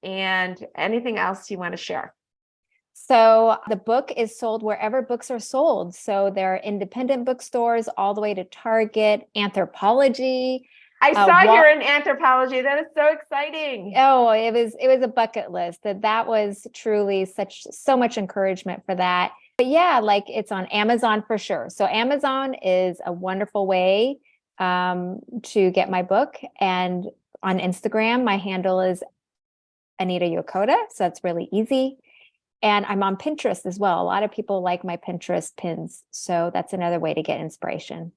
and anything else you want to share. So the book is sold wherever books are sold. So there are independent bookstores all the way to Target, Anthropology. I saw you're in Anthropology. That is so exciting. Oh, it was a bucket list. That was truly so much encouragement for that. But yeah, like it's on Amazon for sure. So Amazon is a wonderful way to get my book. And on Instagram, my handle is Anita Yokota. So that's really easy. And I'm on Pinterest as well. A lot of people like my Pinterest pins. So that's another way to get inspiration.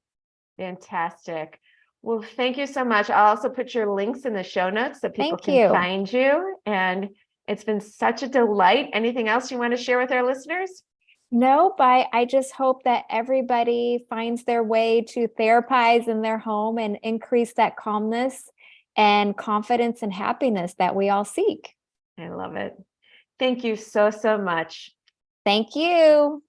Fantastic. Well, thank you so much. I'll also put your links in the show notes so people can find you. And it's been such a delight. Anything else you want to share with our listeners? No, but I just hope that everybody finds their way to therapize in their home and increase that calmness and confidence and happiness that we all seek. I love it. Thank you so, so much. Thank you.